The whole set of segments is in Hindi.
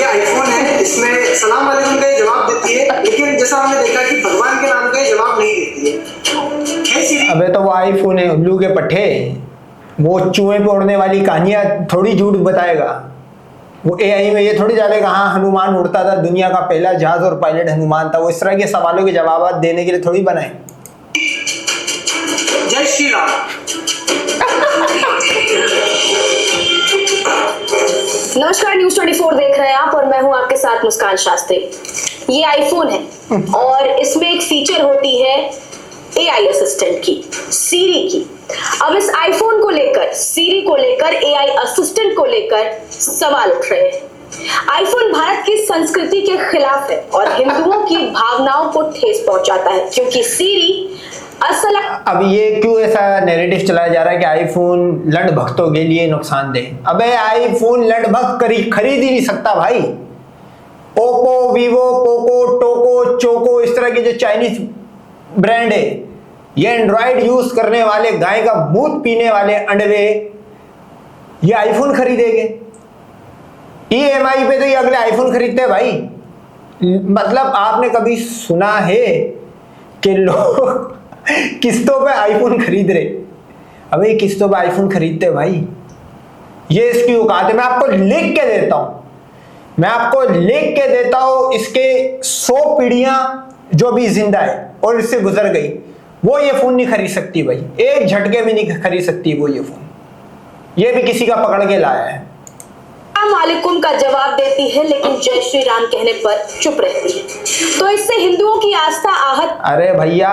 आईफोन है, इसमें सलाम वालेकुम का ये जवाब देती है, लेकिन जैसा हमने देखा कि भगवान के नाम का ये जवाब नहीं देती है। अबे तो वो आईफोन है उल्लू के पट्टे, वो चूहे पे उड़ने वाली कहानियां थोड़ी झूठ बताएगा। वो एआई में ये थोड़ी डालेगा हाँ हनुमान उड़ता था, दुनिया का पहला जहाज और पायलट हनुमान था। वो इस तरह के सवालों के जवाब देने के लिए थोड़ी बनाए। जय श्री राम। नमस्कार, न्यूज़ 24 देख रहे हैं आप और मैं हूं आपके साथ मुस्कान शास्त्री। ये आईफोन है और इसमें एक फीचर होती है एआई असिस्टेंट की, सीरी की। अब इस आईफोन को लेकर, सीरी को लेकर, एआई असिस्टेंट को लेकर सवाल उठ रहे हैं। आईफोन भारत की संस्कृति के खिलाफ है और हिंदुओं की भावनाओं को ठेस पहुंचाता है, क्योंकि सीरी असल। अब ये क्यों ऐसा नैरेटिव चलाया जा रहा है कि आईफोन लड़ भक्तों के लिए नुकसानदेह? अबे आईफोन लड़ भक्त खरीद ही नहीं सकता भाई। ओप्पो, वीवो, पोको, टोको, चोको, इस तरह के जो चाइनीज ब्रांड है, ये एंड्रॉइड यूज करने वाले, गाय का दूध पीने वाले अंडवे ये आईफोन खरीदेंगे। ईएमआई पे तो ये अगले आईफोन खरीदते हैं भाई। मतलब आपने कभी सुना है कि लोग किस्तों पे आईफोन खरीद रहे? अबे किस्तों पे आईफोन खरीदते हैं भाई, ये इसकी औकात है। मैं आपको लिख के देता हूं, मैं आपको लिख के देता हूं, इसके 100 पीढ़ियां जो भी जिंदा है और इससे गुजर गई, वो ये फोन नहीं खरीद सकती भाई। एक झटके में नहीं खरीद सकती वो ये फोन। ये भी किसी का पकड़ के लाया है। वालेकुम का जवाब देती है, लेकिन जय श्री राम कहने पर चुप रहती है। तो इससे हिंदुओं की आस्था आहत। अरे भैया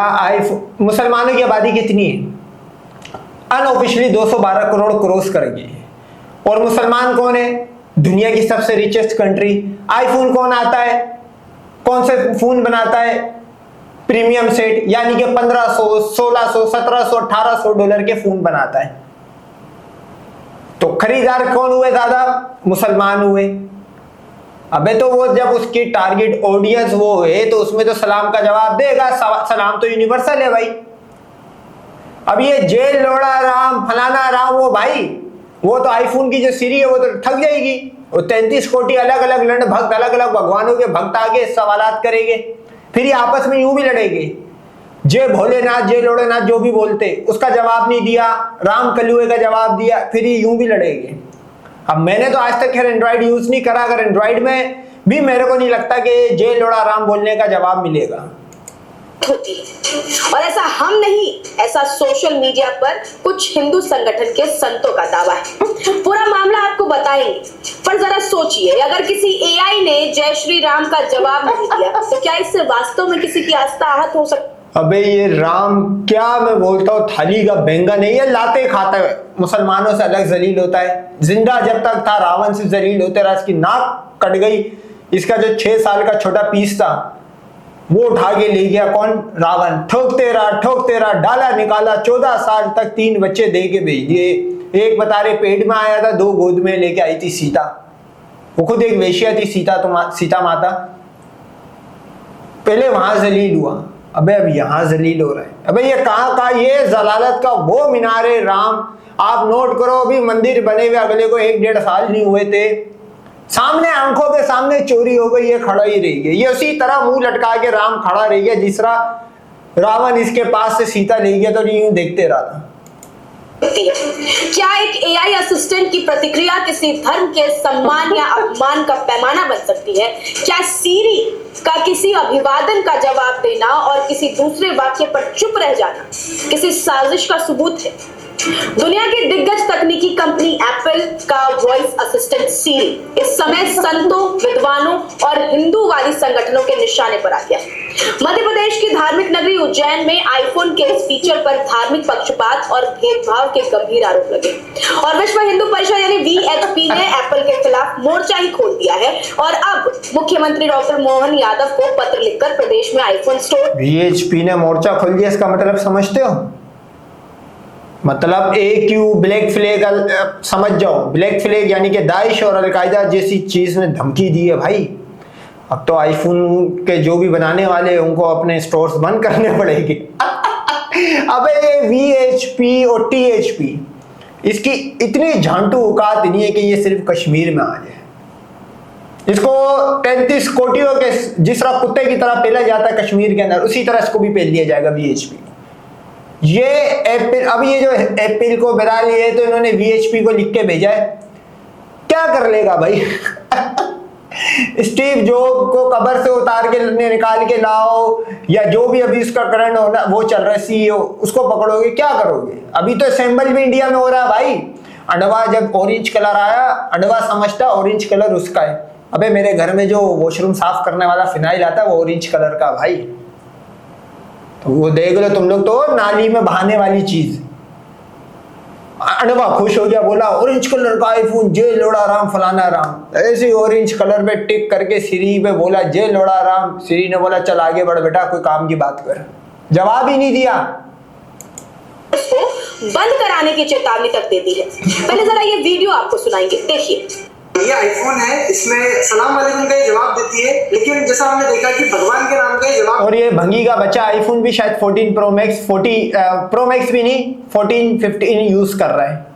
मुसलमानों की आबादी कितनी है? अनऑफिशियली 212 करोड़ क्रॉस कर गई है। और मुसलमान कौन है? दुनिया की सबसे रिचेस्ट कंट्री। आईफोन कौन आता है, कौन से फोन बनाता है? प्रीमियम सेट, यानी कि 1500, 1600, 1700, 1800 डॉलर के फोन बनाता है। तो खरीदार कौन हुए? ज्यादा मुसलमान हुए। अबे तो वो जब उसकी टारगेट ऑडियंस वो है तो उसमें तो सलाम का जवाब देगा। सलाम तो यूनिवर्सल है भाई। अब ये जेल लोड़ा राम, फलाना राम, वो भाई वो तो आईफोन की जो सीरी है वो तो ठग जाएगी। वो 33 कोटि अलग अलग लंड भक्त, अलग अलग भगवानों के भक्त आगे सवालात करेंगे, फिर ये आपस में यूं भी लड़ेंगे। जय भोलेनाथ, जय लोड़ेनाथ जो भी बोलते, उसका जवाब नहीं दिया, राम कलुए का जवाब दिया, फिर ये यूं भी लड़ेंगे। अब मैंने तो आज तक खैर एंड्रॉइड यूज नहीं करा, अगर एंड्रॉइड में भी मेरे को नहीं लगता कि जय लोड़ा राम बोलने का जवाब मिलेगा। होती है। और ऐसा हम नहीं, ऐसा सोशल मीडिया पर कुछ हिंदू संगठन के संतों का दावा है। पूरा मामला आपको बताएंगे, पर जरा सोचिए, अगर किसी एआई ने जय श्री राम का जवाब नहीं दिया तो क्या इससे वास्तव में किसी की आस्था आहत हो सकती? अबे ये राम क्या मैं बोलता हूँ, थाली का बैंगन है, ये लाते खाता है, मुसलमानों से अलग जलील होता है। जिंदा जब तक था रावण से जलील होते रहा, इसकी नाक कट गई, इसका जो 6 साल का छोटा पीस था वो उठा के ले गया कौन? रावण। ठोकते रहा, डाला निकाला, 14 साल तक 3 बच्चे दे के भेज दिए। एक बता रहे पेट में आया था, 2 गोद में लेके आई थी सीता। वो खुद एक वेश्या थी सीता, तो सीता माता। पहले वहां जलील हुआ, अबे अब यहां जलील हो रहा है। अबे ये कहां का ये जलालत का वो मीनारे राम। आप नोट करो, अभी मंदिर बने हुए अगले को 1-1.5 साल नहीं हुए थे, सामने आंखों के सामने चोरी हो गई, ये खड़ा ही रह गया। ये उसी तरह मुंह लटका के राम खड़ा रह गया जिस तरह रावण इसके पास से सीता ले गया, तो यूं देखते रहा था। क्या एक एआई असिस्टेंट की प्रतिक्रिया किसी धर्म के सम्मान या अपमान का पैमाना बन सकती है? क्या सीरी का किसी अभिवादन का जवाब देना और किसी दूसरे वाक्य पर चुप रह जाना किसी साजिश का सबूत है? दुनिया की दिग्गज तकनीकी कंपनी एप्पल का वॉइस असिस्टेंट सीरी इस समय संतों, विद्वानों और हिंदूवादी संगठनों के निशाने पर आ गया। मध्य प्रदेश की धार्मिक नगरी उज्जैन में आईफोन के इस फीचर पर धार्मिक पक्षपात और भेदभाव के गंभीर आरोप लगे और विश्व हिंदू परिषद यानी वीएचपी ने एप्पल के खिलाफ मोर्चा ही खोल दिया है और अब मुख्यमंत्री डॉक्टर मोहन यादव को पत्र लिखकर प्रदेश में आईफोन स्टोर। वीएचपी ने मोर्चा खोल दिया, इसका मतलब समझते हो? मतलब AQ ब्लैक फ्लैग समझ जाओ। ब्लैक फ्लैग यानी कि दाइश और अलकायदा जैसी चीज ने धमकी दी है भाई। अब तो आईफोन के जो भी बनाने वाले हैं उनको अपने स्टोर्स बंद करने पड़ेंगे। अबे ये VHP और THP इसकी इतनी झांटू औकात नहीं है कि ये सिर्फ कश्मीर में आ जाए। इसको 33 कोटियों के जिस तरह कुत्ते की तरह पेला जाता है कश्मीर के अंदर, उसी तरह इसको भी पेल दिया जाएगा वीएचपी। ये एप्पल, अब ये जो एप्पल को बिरा लिए तो इन्होंने वीएचपी को लिख के भेजा है, क्या कर लेगा भाई? स्टीव जॉब को कब्र से उतार के निकाल के लाओ, या जो भी अभी उसका करंट होना वो चल रहा है सीईओ, उसको पकड़ोगे, क्या करोगे? अभी तो असेंबल भी इंडिया में हो रहा है भाई। अंडवा जब ऑरेंज कलर आया, अंडवा समझता ऑरेंज कलर उसका है। अबे मेरे घर में जो वॉशरूम साफ करने वाला फिनाइल आता है वो ऑरेंज कलर का भाई, तो वो देख लो तुम लोग, तो नाली में बहाने वाली चीज। अंडवा खुश हो गया, बोला ऑरेंज कलर का आईफोन, जय लोड़ा राम फलाना राम। ऐसे ऑरेंज कलर पे टिक करके सिरी पे बोला जय लोड़ा राम। सिरी ने बोला चल आगे बढ़ बेटा, कोई काम की बात कर। जवाब ही नहीं दिया, उसको बंद कराने की चेतावनी तक दे दी है। पहले जरा ये वीडियो आपको सुनाएंगे, देखिए। ये आईफोन है, इसमें सलाम वालेकुम का ये जवाब देती है, लेकिन जैसा हमने देखा कि भगवान के नाम का ये जवाब। और ये भंगी का बच्चा आईफोन भी शायद 14 प्रो मैक्स, 40 प्रो मैक्स भी नहीं, 14 15 यूज कर रहा है।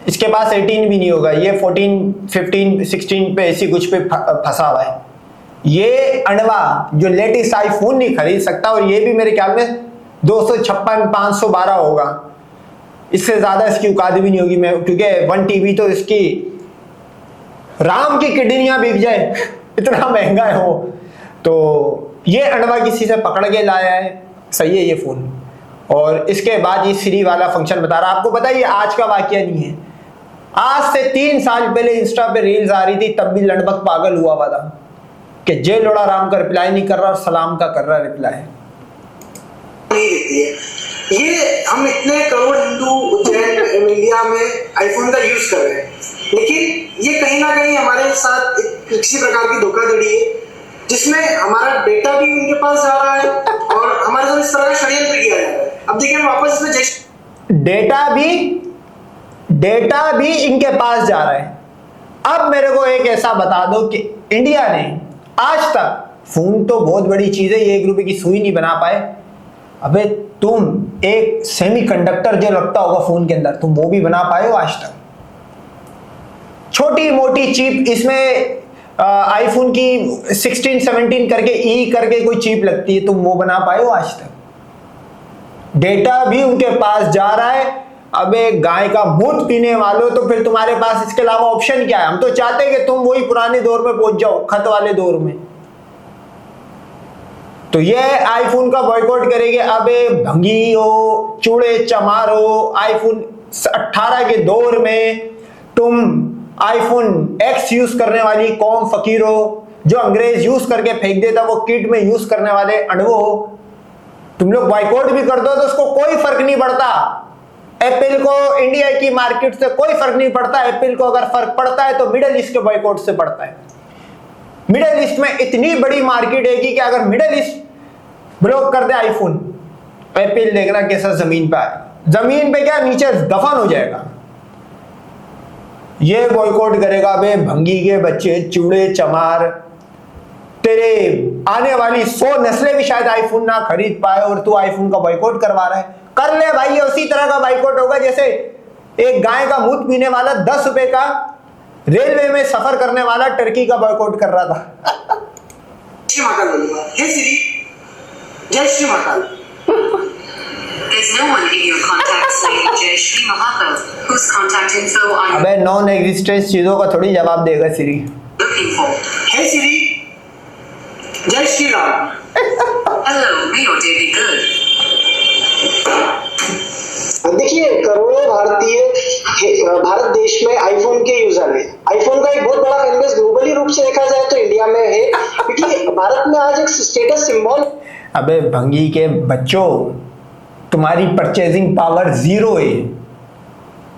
इसके पास 18 भी नहीं होगा, ये 14 15 16 पे ऐसी कुछ पे फंसा हुआ है। ये अंडवा जो लेटेस्ट आईफोन नहीं खरीद सकता, और ये भी मेरे ख्याल में 256 512 होगा, इससे ज्यादा इसकी औकात भी नहीं होगी। मैं क्योंकि 1 TB तो इसकी राम की किडनियां बिक जाए, इतना महंगा है वो। तो ये अंडवा किसी से पकड़ के लाया है, सही है ये फोन। और इसके बाद ये सिरी वाला फंक्शन बता रहा। आपको पता है ये आज का वाकया नहीं है, आज से 3 साल पहले इंस्टा पे रील्स आ रही थी, तब भी लड़बक पागल हुआ था कि जय लोड़ा राम का रिप्लाई नहीं कर रहा और सलाम का कर रहा रिप्लाई। नहीं देती है। ये हम इतने करोड़ हिंदू उज्जैन इंडिया में आईफोन का यूज कर रहे हैं, लेकिन ये कहीं ना कहीं हमारे साथ किसी प्रकार की धोखाधड़ी है, जिसमें हमारा डेटा भी उनके पास जा रहा है और हमारे साथ इस तरह का षड्यंत्र किया जा रहा है। अब देखिए हम वापस इसमें डेटा भी इनके पास जा रहा है। अब मेरे को एक ऐसा बता दो कि इंडिया ने आज तक, फोन तो बहुत बड़ी चीज है, ये 1 रुपए की सुई नहीं बना पाए। अबे तुम एक सेमीकंडक्टर जो लगता होगा फोन के अंदर, तुम वो भी बना पाए हो आज तक? छोटी मोटी चिप इसमें आईफोन की 16 17 करके ई करके कोई चिप लगती है, तुम वो बना पाए हो आज तक? डेटा भी उनके पास जा रहा है। अबे गाय का मूत्र पीने वालों, तो फिर तुम्हारे पास इसके अलावा ऑप्शन क्या है? हम तो चाहते हैं कि तुम वही पुराने दौर में पहुंच जाओ, खत वाले दौर में। तो ये आईफोन का बॉयकॉट करेंगे। अबे भंगी हो, चूड़े चमार हो, आईफोन 18 के दौर में तुम आईफोन X यूज करने वाली कौम फकीर हो, जो अंग्रेज यूज करके फेंक देता वो किट में यूज करने वाले अंडवो हो। तुम लोग बॉयकॉट भी कर दो तो उसको कोई फर्क नहीं पड़ता। एप्पल को इंडिया की मार्केट से कोई फर्क नहीं पड़ता। एप्पल को अगर फर्क पड़ता है तो मिडिल ईस्ट के बॉयकॉट से पड़ता है। मिडिल ईस्ट में इतनी बड़ी मार्केट है कि अगर मिडिल ईस्ट ब्लॉक कर दे आईफोन, एप्पल देखना कैसा जमीन पे आए, जमीन पे क्या नीचे दफन हो जाएगा। ये बॉयकॉट करेगा। बे भंगी के बच्चे, चूड़े चमार, तेरे आने वाली 100 नस्लें भी शायद आईफोन ना खरीद पाए और तू आईफोन का बॉयकॉट करवा रहा है। कर ले भाई, ये उसी तरह का बॉयकॉट होगा जैसे एक गाय का मूत्र पीने वाला 10 रुपए का रेलवे में सफर करने वाला टर्की का बॉयकॉट कर रहा था। श्री महाकाल बोलूंगा, हे सिरी, जय Shri Mahakal. There's no one in your contacts saying Jai Shri Mahakal, whose contact info are you अबे नॉन एग्जिस्टेंस चीजों का थोड़ी जवाब देगा सिरी। looking for? हे सिरी, जय Shri Ram. Hello, may your day be good. देखिए करोड़ों भारत देश में आईफोन के यूजर है। आईफोन का एक बहुत बड़ा फैनबेस ग्लोबली रूप से देखा जाए तो इंडिया में है, क्योंकि भारत में आज एक स्टेटस सिंबल। अबे भंगी के बच्चों, तुम्हारी परचेजिंग पावर 0 है।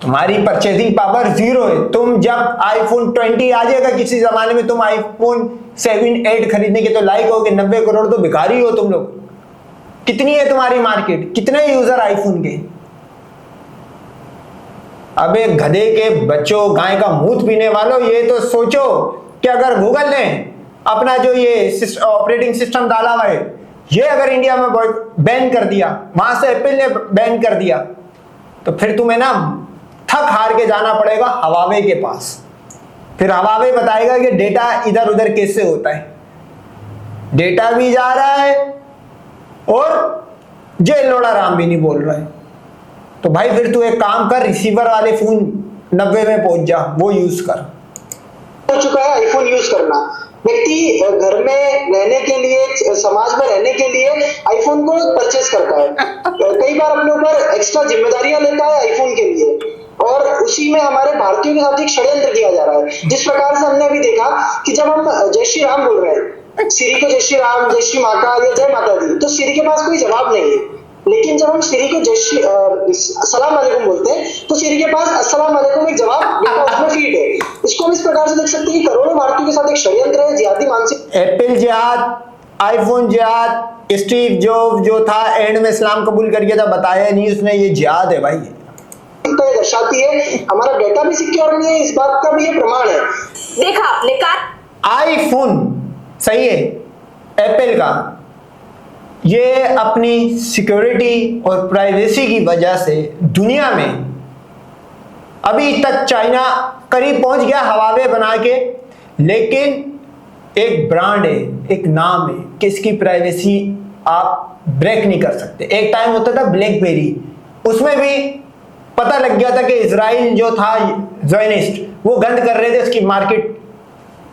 तुम्हारी परचेजिंग पावर 0 है। तुम जब आईफोन 20 आ जाएगा किसी जमाने में, तुम आईफोन 7 8 खरीदने के तो लायक होगे। 90 करोड़ तो भिखारी हो तुम लोग। कितनी है तुम्हारी मार्केट? कितने यूजर आईफोन के? अबे गधे के बच्चों, गाय का मूत्र पीने वालों, ये तो सोचो कि अगर गूगल ने अपना जो ये ऑपरेटिंग सिस्टम डाला हुआ है, ये अगर इंडिया में बैन कर दिया, वहां से एप्पल ने बैन कर दिया, तो फिर तुम्हें ना थक हार के जाना पड़ेगा हवावे के पास। फिर हवावे बताएगा कि डेटा इधर उधर कैसे होता है, डेटा भी जा रहा है और जय लोड़ा राम भी नहीं बोल रहा है। तो भाई फिर तू एक काम कर, रिसीवर वाले फोन 90 में पहुंच जा, वो यूज कर। हो चुका है आईफोन यूज करना। व्यक्ति घर में रहने के लिए, समाज में रहने के लिए आईफोन को परचेस करता है, कई बार अपने ऊपर एक्स्ट्रा जिम्मेदारियां लेता है आईफोन के लिए, और उसी में हमारे भारतीयों के साथ एक षड्यंत्र किया जा रहा है। जिस प्रकार से हमने अभी देखा कि जब हम जय श्री राम बोल रहे हैं, सिरी को जय श्री राम, जय श्री महाकाल या जय माता दी, तो सिरी के पास कोई जवाब नहीं है। लेकिन जब हम सिरी को जय श्री अस्सलाम वालेकुम बोलते हैं, तो सिरी के पास अस्सलाम वालेकुम एक जवाब डेटा उसमें फीड है। इसको हम इस प्रकार से देख सकते हैं कि करोड़ों भारतीयों के साथ एक षड्यंत्र है, जिहादी मानसिक। एप्पल जिहाद, आईफोन जिहाद, स्टीव जॉब जो था एंड में इस्लाम कबूल कर गया था, बताया नहीं उसने, ये जिहाद है भाई। दर्शाती है हमारा डेटा भी सिक्योर नहीं है, इस बात का भी ये प्रमाण है। देखा आपने कहा आईफोन सही है एप्पल का, ये अपनी सिक्योरिटी और प्राइवेसी की वजह से दुनिया में अभी तक चाइना करीब पहुंच गया हवावे बना के, लेकिन एक ब्रांड है, एक नाम है कि इसकी प्राइवेसी आप ब्रेक नहीं कर सकते। एक टाइम होता था ब्लैकबेरी, उसमें भी पता लग गया था कि इजराइल जो था ज़ायनिस्ट, वो गंद कर रहे थे, उसकी मार्केट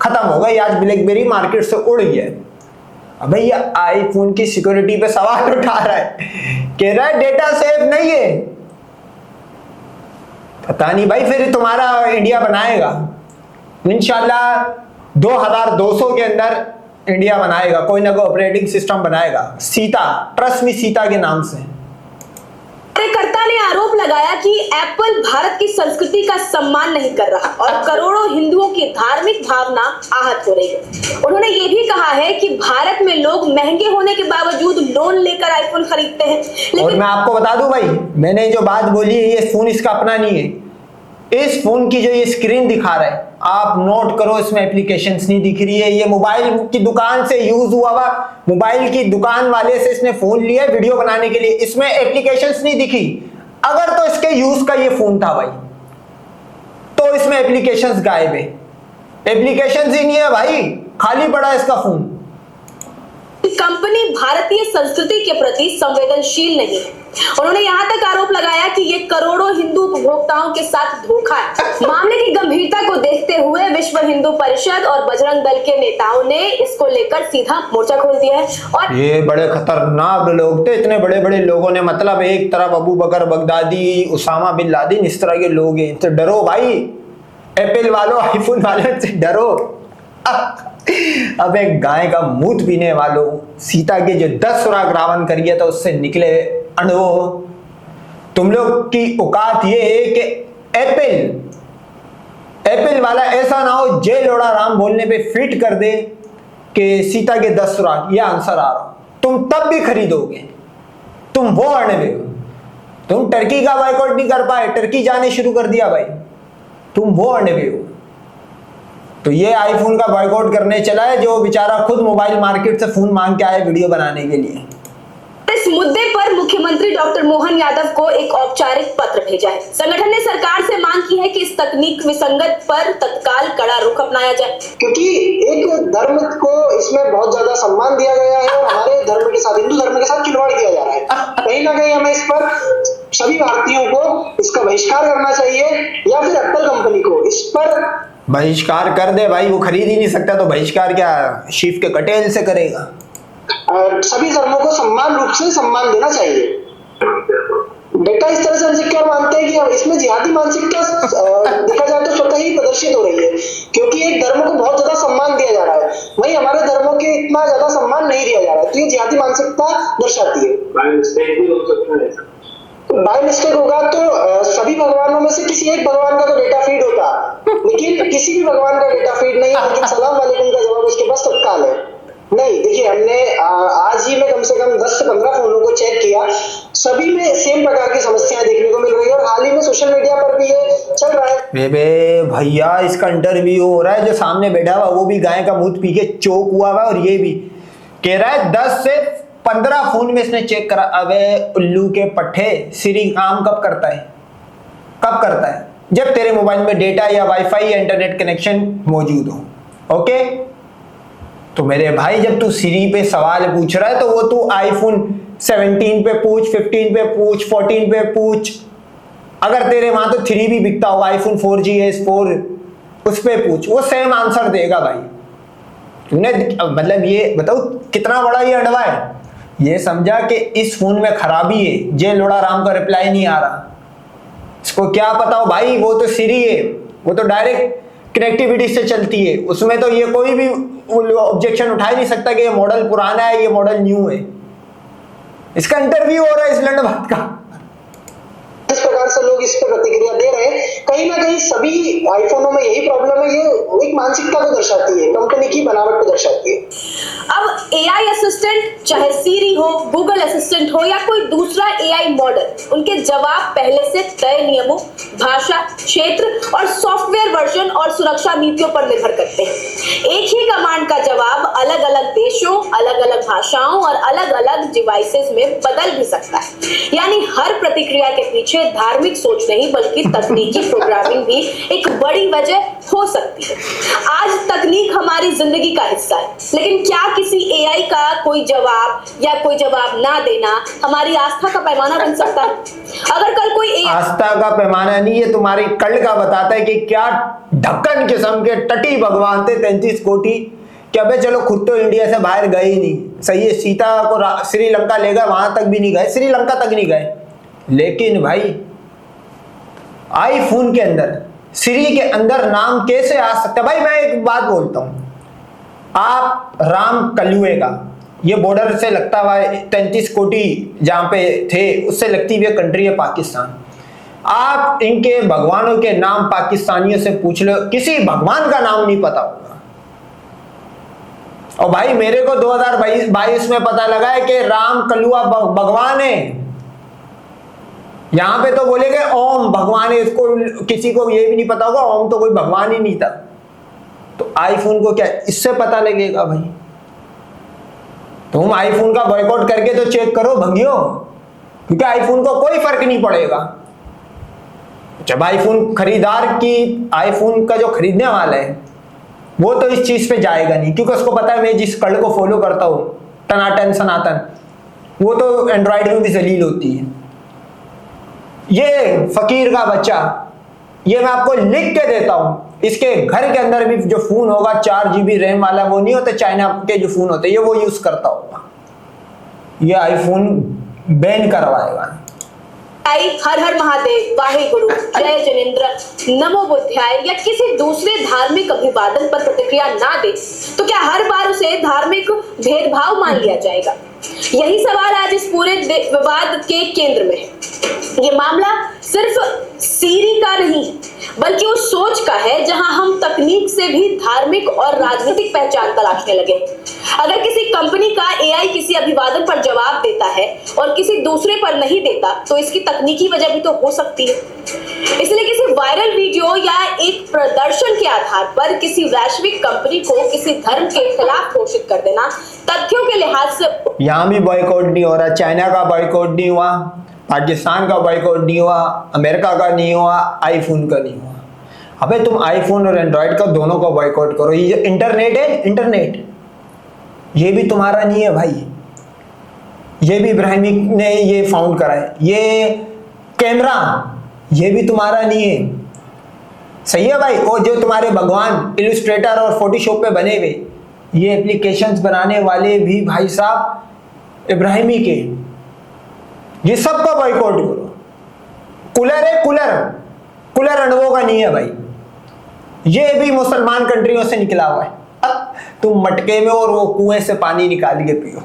खत्म हो गई। आज ब्लैकबेरी मार्केट से उड़ गया। अब भैया आईफोन की सिक्योरिटी पे सवाल उठा रहा है, कह रहा है डेटा सेफ नहीं है। पता नहीं भाई, फिर तुम्हारा इंडिया बनाएगा इंशाल्लाह 2200 के अंदर इंडिया बनाएगा, कोई ना कोई ऑपरेटिंग सिस्टम बनाएगा। सीता, ट्रस्ट मी, सीता के नाम से। कार्यकर्ता ने आरोप लगाया कि एप्पल भारत की संस्कृति का सम्मान नहीं कर रहा और करोड़ों हिंदुओं की धार्मिक भावना आहत हो रही है। उन्होंने ये भी कहा है कि भारत में लोग महंगे होने के बावजूद लोन लेकर आईफोन खरीदते हैं, लेकिन और मैं आपको बता दूं भाई, मैंने जो बात बोली है, ये फोन इसका अपना नहीं है। इस फोन की जो ये स्क्रीन दिखा रहा है, आप नोट करो, इसमें एप्लीकेशंस नहीं दिख रही है। ये मोबाइल की दुकान से यूज हुआ हुआ, मोबाइल की दुकान वाले से इसने फोन लिया वीडियो बनाने के लिए, इसमें एप्लीकेशंस नहीं दिखी। अगर तो इसके यूज का ये फोन था भाई, तो इसमें एप्लीकेशंस गायब है, एप्लीकेशंस ही नहीं है भाई, खाली पड़ा है इसका फोन। कंपनी भारतीय संस्कृति के प्रति संवेदनशील नहीं है। उन्होंने यहाँ तक आरोप लगाया कि ये करोड़ों हिंदू उपभोक्ताओं के साथ धोखा है। मामले की गंभीरता को देखते हुए विश्व हिंदू परिषद और बजरंग दल के नेताओं ने इसको लेकर सीधा मोर्चा खोल दिया है। और ये बड़े खतरनाक लोग थे, इतने बड़े बड़े लोगों ने, मतलब एक तरफ अबू बकर बगदादी, उसामा बिन लादेन, इस तरह के लोग हैं। तो डरो भाई, एप्पल वालों, आईफोन वालों से डरो। अब एक गाय का मूत पीने वालों, सीता के जो 10 सुराग रावण कर गया था उससे निकले अणुओ, तुम लोग की औकात ये है कि एप्पल वाला ऐसा ना हो जय लोड़ा राम बोलने पे फिट कर दे कि सीता के 10 सुराग, ये आंसर आ रहा, तुम तब भी खरीदोगे, तुम वो अणवे हो। तुम टर्की का बायकॉट नहीं कर पाए, टर्की जाने शुरू कर दिया भाई, तुम वो अणवे हो। तो ये आईफोन का बॉयकॉट करने चला है, जो बेचारा खुद मोबाइल मार्केट से फोन मांग के आए वीडियो बनाने के लिए। इस मुद्दे पर मुख्यमंत्री डॉक्टर मोहन यादव को एक औपचारिक पत्र भेजा है। संगठन ने सरकार से मांग की है कि इस तकनीक विसंगत पर तत्काल कड़ा रुख अपनाया जाए, क्योंकि एक धर्म को इसमें बहुत ज्यादा सम्मान दिया गया है और हमारे धर्म के साथ, हिंदू धर्म के साथ खिलवाड़ किया जा रहा है। कहीं ना कहीं हमें इस पर सभी भारतीयों को इसका बहिष्कार करना चाहिए, या फिर एप्पल कंपनी को इस पर बहिष्कार कर दे भाई, वो खरीद ही नहीं सकता, तो बहिष्कार क्या शीफ के कटेल से करेगा। सभी धर्मों को समान रूप से सम्मान देना चाहिए। डेटा इस तरह से अनसिक्योर मानते हैं कि इसमें जिहादी मानसिकता देखा जाए तो स्वतः ही प्रदर्शित हो रही है, क्योंकि एक धर्म को बहुत ज्यादा सम्मान दिया जा रहा है, वहीं हमारे धर्मों के इतना ज्यादा सम्मान नहीं दिया जा रहा है, तो ये जिहादी मानसिकता दर्शाती है। बाय मिस्टेक होगा तो सभी भगवानों में से किसी एक भगवान का तो डेटा फीड होता, लेकिन किसी भी भगवान का डेटा फीड नहीं है, लेकिन सलाम वालेकुम का जवाब उसके पास तत्काल है। नहीं, देखिए हमने आज ही में कम से कम 10 से 15 फोनों को चेक किया, सभी में सेम प्रकार की समस्याएं देखने को मिल रही है, और हाल ही में सोशल मीडिया पर भी ये चल रहा है। बे भैया, इसका इंटरव्यू हो रहा है, जो सामने बैठा हुआ वो भी गाय का मूत पी के चोक हुआ हुआ, और ये भी कह रहा है 10 से 15 फोन में इसने चेक करा। अबे उल्लू के पट्टे, सिरी काम कब करता है, कब करता है? जब तेरे मोबाइल में डेटा या वाईफाई या इंटरनेट कनेक्शन मौजूद हो। ओके, तो मेरे भाई जब तू सीरी पे सवाल पूछ रहा है तो वो तू आईफोन 17 पे पूछ, 15 पे पूछ, 14 पे पूछ। अगर तेरे वहां तो 3 भी बिकता हो, आईफोन 4GS 4, उस पे पूछ, वो सेम आंसर देगा भाई। तूने मतलब ये बताओ कितना बड़ा ये अड़वा है। ये समझा कि इस फोन में खराबी है, जे लोड़ा राम का रिप्लाई नहीं आ रहा। इसको क्या पता हो भाई, वो तो सीरी है, वो तो डायरेक्ट कनेक्टिविटी से चलती है, उसमें तो ये कोई भी ऑब्जेक्शन उठा ही नहीं सकता कि ये मॉडल पुराना है, ये मॉडल न्यू है। इसका इंटरव्यू हो रहा है इस लंडबाद का। इस प्रकार से लोग इस पर प्रतिक्रिया दे रहे हैं। कहीं ना कहीं सभी आईफोनों में यही प्रॉब्लम है, ये एक मानसिकता को दर्शाती है, कंपनी की बनावट को दर्शाती है। अब एआई असिस्टेंट, चाहे सीरी हो, गूगल असिस्टेंट हो या कोई दूसरा एआई मॉडल, उनके जवाब पहले से तय नियमों, भाषा, क्षेत्र और सॉफ्टवेयर वर्जन और सुरक्षा नीतियों पर निर्भर करते हैं। एक ही कमांड का जवाब अलग अलग देशों, अलग अलग भाषाओं और अलग अलग डिवाइसेस में बदल भी सकता है। यानी हर प्रतिक्रिया के पीछे धार्मिक सोच नहीं बल्कि तकनीकी प्रोग्रामिंग भी एक बड़ी वजह हो सकती है। आज तकनीक हमारी जिंदगी का हिस्सा है, लेकिन क्या किसी एआई का कोई जवाब या कोई जवाब ना देना हमारी आस्था का पैमाना बन सकता है? अगर कल कोई आस्था का पैमाना नहीं, ये तुम्हारी कल का बताता है कि क्या ढक्कन किस्म के टटी भगवान थे 33 कोटि, कि अबे चलो खुद तो इंडिया से बाहर गए ही नहीं। सही है, सीता को श्रीलंका ले गए, वहां तक भी नहीं गए, श्रीलंका तक नहीं गए। लेकिन भाई आईफोन के अंदर, सीरी के अंदर नाम कैसे आ सकता है? भाई मैं एक बात बोलता हूं, आप राम कलुए का, ये बॉर्डर से लगता हुआ 33 कोटि जहां पे थे उससे लगती हुई कंट्री है पाकिस्तान। आप इनके भगवानों के नाम पाकिस्तानियों से पूछ लो, किसी भगवान का नाम नहीं पता होगा। और भाई मेरे को 2022 में पता लगा है कि राम कलुआ भगवान है। यहां पे तो बोलेगे ओम भगवान है, इसको किसी को ये भी नहीं पता होगा ओम तो कोई भगवान ही नहीं था। तो आईफोन को क्या इससे पता लगेगा भाई? तुम आईफोन का बॉयकॉट करके तो चेक करो भंगियो, क्योंकि आईफोन को कोई फर्क नहीं पड़ेगा। जब आईफोन खरीदार की, आईफोन का जो खरीदने वाला है वो तो इस चीज पे जाएगा नहीं, क्योंकि उसको पता है मैं जिस कड़ को फॉलो करता हूं, टनाटन सनातन, वो तो एंड्रॉइड में भी जलील होती है। ये फकीर का बच्चा, ये मैं आपको लिख के देता हूं, इसके घर के अंदर भी जो फोन होगा 4GB रैम वाला, वो नहीं होता चाइना के जो फोन होते, ये वो यूज करता होगा। ये आईफोन बैन करवाएगा। हर हर महादेव, वाहे गुरु, जय जिनेंद्र, नमो बुद्धाय या किसी दूसरे धार्मिक अभिवादन पर प्रतिक्रिया ना दे तो क्या हर बार उसे धार्मिक भेदभाव मान लिया जाएगा? यही सवाल आज इस पूरे विवाद के केंद्र में है। ये मामला सिर्फ सीरी का नहीं बल्कि उस सोच का है जहां हम तकनीक से भी धार्मिक और राजनीतिक पहचान तलाशने लगे। अगर किसी कंपनी का एआई किसी अभिवादन पर जवाब देता है और किसी दूसरे पर नहीं देता तो इसकी तकनीकी वजह भी तो हो सकती है। इसलिए किसी वायरल वीडियो या एक प्रदर्शन के आधार पर किसी वैश्विक कंपनी को किसी धर्म के खिलाफ घोषित कर देना तथ्यों के लिहाज से, यहां भी बॉयकॉट नहीं हो रहा, चाइना का बॉयकॉट नहीं हुआ, पाकिस्तान का बॉयकॉट नहीं हुआ, अमेरिका का नहीं हुआ, आईफोन का नहीं हुआ। अबे तुम आईफोन और एंड्रॉइड का दोनों का बॉयकॉट करो। ये इंटरनेट है, इंटरनेट ये भी तुम्हारा नहीं है भाई, ये भी इब्राहिमी ने ये फाउंड करा है। ये कैमरा ये भी तुम्हारा नहीं है, सही है भाई। और जो तुम्हारे भगवान इलस्ट्रेटर और फोटोशॉप पे बने हुए ये एप्लीकेशंस बनाने वाले भी भाई साहब इब्राहिमी के, ये सब का बॉयकॉट करो। कूलर है, कूलर अणुओं का नहीं है भाई, ये भी मुसलमान कंट्रियों से निकला हुआ है। अब तुम मटके में और वो कुएं से पानी निकाल के पियो,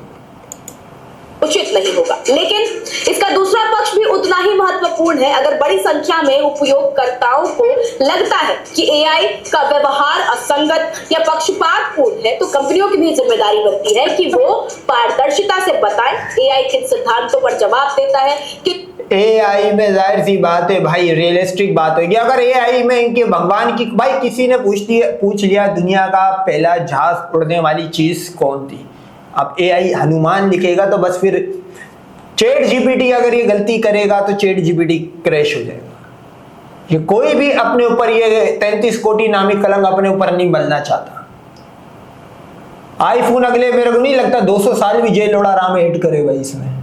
उचित नहीं होगा। लेकिन इसका दूसरा पक्ष भी उतना ही महत्वपूर्ण है। अगर बड़ी संख्या में उपयोगकर्ताओं को लगता है कि एआई का व्यवहार असंगत या पक्षपातपूर्ण है तो कंपनियों की भी जिम्मेदारी बनती है कि वो पारदर्शिता से बताएं एआई किन सिद्धांतों पर जवाब देता है। कि एआई में जाहिर सी बात है भाई, रियलिस्टिक बात होगी। अगर एआई में इनके भगवान की, भाई किसी ने पूछ लिया दुनिया का पहला जहाज उड़ने वाली चीज कौन थी, अब एआई हनुमान लिखेगा तो बस फिर चैट जीपीटी अगर ये गलती करेगा तो चैट जीपीटी क्रैश हो जाएगा। कि कोई भी अपने ऊपर ये 33 कोटि नामी कलंक अपने ऊपर नहीं मलना चाहता। आईफोन अगले मेरे को नहीं लगता 200 साल भी जेल लोड़ा राम ऐड करेगा इसमें।